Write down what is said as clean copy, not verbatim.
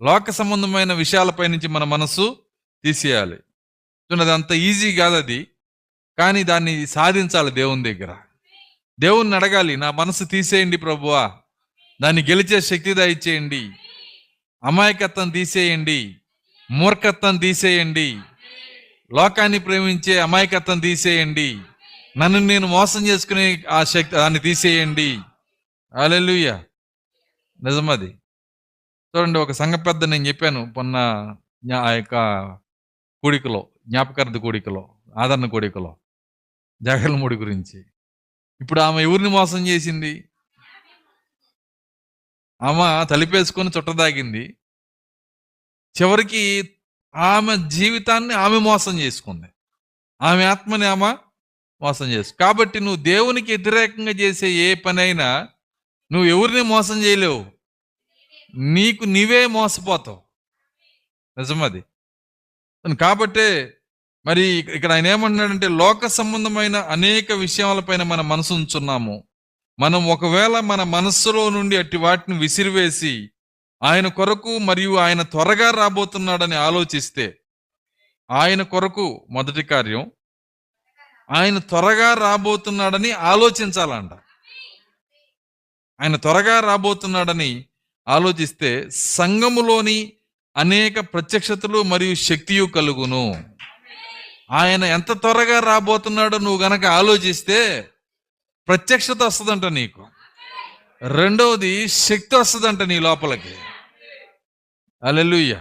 లోక సంబంధమైన విషయాలపై నుంచి మన మనసు తీసేయాలి. చూడండి, అంత ఈజీ కాదు అది. కానీ దాన్ని సాధించాలి దేవుని దగ్గర. దేవుణ్ణి అడగాలి, నా మనసు తీసేయండి ప్రభువా, దాన్ని గెలిచే శక్తి దయచేయండి, అమాయకత్వం తీసేయండి, మూర్ఖత్వం తీసేయండి, లోకాన్ని ప్రేమించే అమాయకత్వం తీసేయండి, నన్ను నేను మోసం చేసుకునే ఆ శక్తి దాన్ని తీసేయండి. హల్లెలూయా. నిజమది. చూడండి, ఒక సంఘ పెద్ద నేను చెప్పాను మొన్న ఆ యొక్క కూడికలో, జ్ఞాపకార్థ కూడికలో, ఆదరణ కూడికలో, జగన్మూడి గురించి. ఇప్పుడు ఆమె ఎవరిని మోసం చేసింది? ఆమె తలిపేసుకొని చుట్టదాగింది. చివరికి ఆమె జీవితాన్ని ఆమె మోసం చేసుకుంది. ఆమె ఆత్మని ఆమె మోసం చేసు. కాబట్టి నువ్వు దేవునికి వ్యతిరేకంగా చేసే ఏ పనైనా నువ్వు ఎవరిని మోసం చేయలేవు, నీకు నీవే మోసపోతావు. నిజమది. కాబట్టే మరి ఇక్కడ ఆయన ఏమంటున్నాడంటే, లోక సంబంధమైన అనేక విషయాలపైన మన మనసు ఉంచున్నాము. మనం ఒకవేళ మన మనస్సులో నుండి అట్టి వాటిని విసిరివేసి ఆయన కొరకు మరియు ఆయన త్వరగా రాబోతున్నాడని ఆలోచిస్తే, ఆయన కొరకు మొదటి కార్యం ఆయన త్వరగా రాబోతున్నాడని ఆలోచించాలంట. ఆయన త్వరగా రాబోతున్నాడని ఆలోచిస్తే సంఘములోని అనేక ప్రత్యక్షతలు మరియు శక్తియు కలుగును. ఆయన ఎంత త్వరగా రాబోతున్నాడో నువ్వు గనక ఆలోచిస్తే ప్రత్యక్షత వస్తుందంట నీకు. రెండవది, శక్తి వస్తుందంట నీ లోపలికి. హల్లెలూయా.